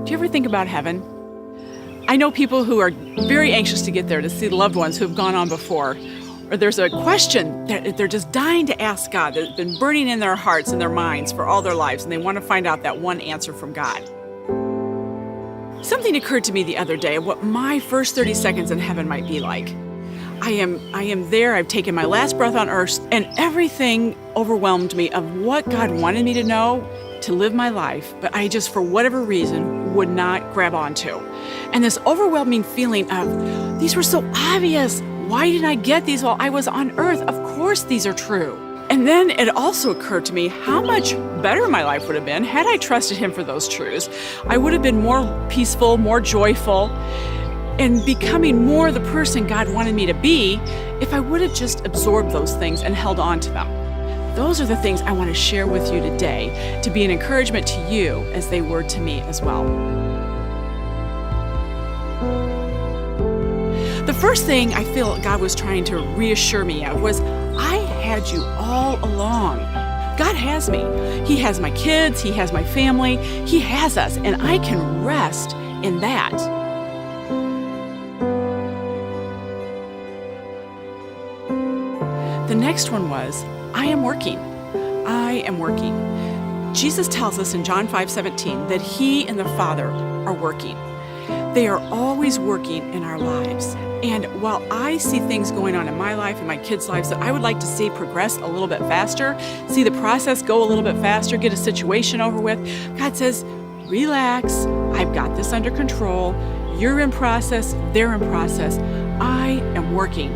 Do you ever think about heaven? I know people who are very anxious to get there, to see loved ones who have gone on before. Or there's a question that they're just dying to ask God that's been burning in their hearts and their minds for all their lives, and they want to find out that one answer from God. Something occurred to me the other day of what my first 30 seconds in heaven might be like. I am there, I've taken my last breath on earth, and everything overwhelmed me of what God wanted me to know, to live my life, but I just, for whatever reason, would not grab onto. And this overwhelming feeling of, these were so obvious. Why didn't I get these while I was on earth? Of course these are true. And then it also occurred to me how much better my life would have been had I trusted Him for those truths. I would have been more peaceful, more joyful, and becoming more the person God wanted me to be if I would have just absorbed those things and held on to them. Those are the things I want to share with you today to be an encouragement to you as they were to me as well. The first thing I feel God was trying to reassure me of was, I had you all along. God has me. He has my kids. He has my family. He has us, and I can rest in that. The next one was, I am working. I am working. Jesus tells us in John 5:17 that He and the Father are working. They are always working in our lives. And while I see things going on in my life and my kids' lives that I would like to see progress a little bit faster, see the process go a little bit faster, get a situation over with, God says, relax, I've got this under control. You're in process, they're in process. I am working.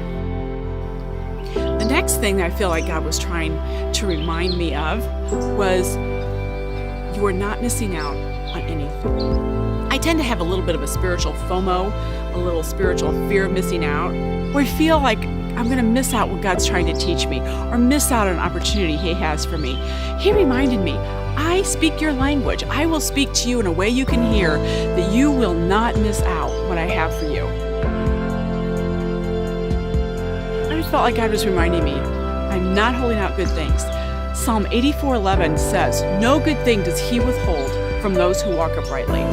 The next thing that I feel like God was trying to remind me of was, you are not missing out on anything. I tend to have a little bit of a spiritual FOMO, a little spiritual fear of missing out, where I feel like I'm going to miss out what God's trying to teach me, or miss out on an opportunity He has for me. He reminded me, I speak your language. I will speak to you in a way you can hear, that you will not miss out what I have for you. I just felt like God was reminding me, I'm not holding out good things. Psalm 84:11 says, no good thing does He withhold from those who walk uprightly.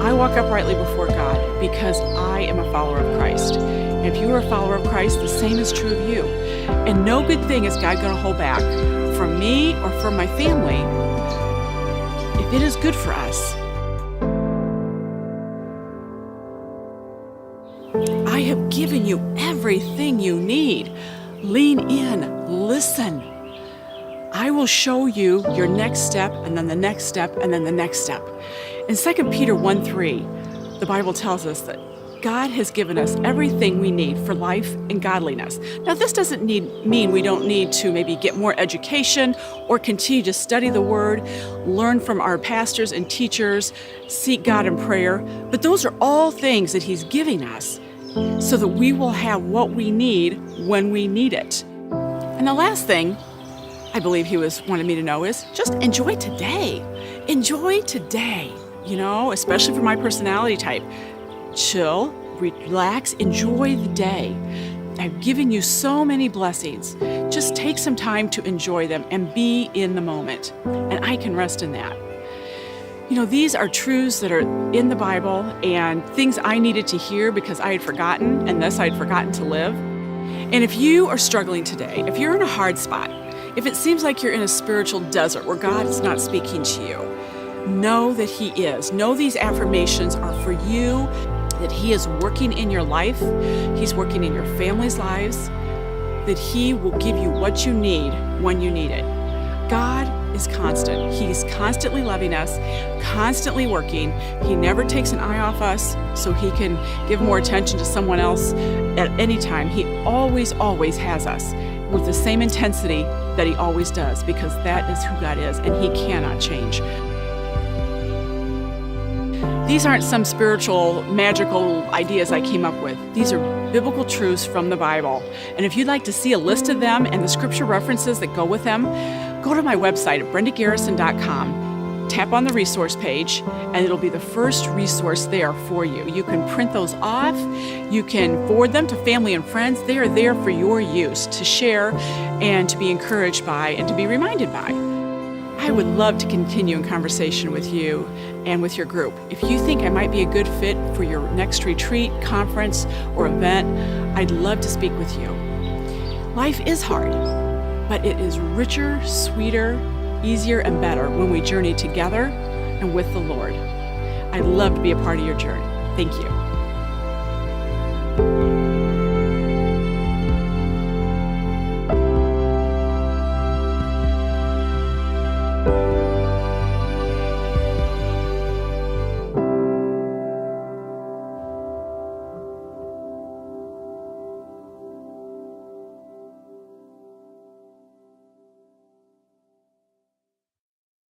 I walk uprightly before God because I am a follower of Christ. And if you are a follower of Christ, the same is true of you. And no good thing is God going to hold back from me or from my family if it is good for us. I have given you everything you need. Lean in, listen. I will show you your next step, and then the next step, and then the next step. In 2 Peter 1:3, the Bible tells us that God has given us everything we need for life and godliness. Now, this doesn't mean we don't need to maybe get more education or continue to study the Word, learn from our pastors and teachers, seek God in prayer, but those are all things that He's giving us so that we will have what we need when we need it. And the last thing I believe He wanted me to know is just enjoy today. Enjoy today, especially for my personality type. Chill, relax, enjoy the day. I've given you so many blessings. Just take some time to enjoy them and be in the moment. And I can rest in that. These are truths that are in the Bible and things I needed to hear because I had forgotten, and thus I'd forgotten to live. And if you are struggling today, if you're in a hard spot, if it seems like you're in a spiritual desert where God is not speaking to you, know that He is. Know these affirmations are for you, that He is working in your life, He's working in your family's lives, that He will give you what you need when you need it. God is constant. He's constantly loving us, constantly working. He never takes an eye off us so He can give more attention to someone else at any time. He always, always has us with the same intensity that He always does, because that is who God is, and He cannot change. These aren't some spiritual, magical ideas I came up with. These are biblical truths from the Bible. And if you'd like to see a list of them and the scripture references that go with them, go to my website at brendagarrison.com, tap on the resource page, and it'll be the first resource there for you. You can print those off. You can forward them to family and friends. They are there for your use, to share and to be encouraged by and to be reminded by. I I would love to continue in conversation with you and with your group. If you think I might be a good fit for your next retreat, conference, or event, I'd love to speak with you. Life is hard, but it is richer, sweeter, easier, and better when we journey together and with the Lord. I'd love to be a part of your journey. Thank you.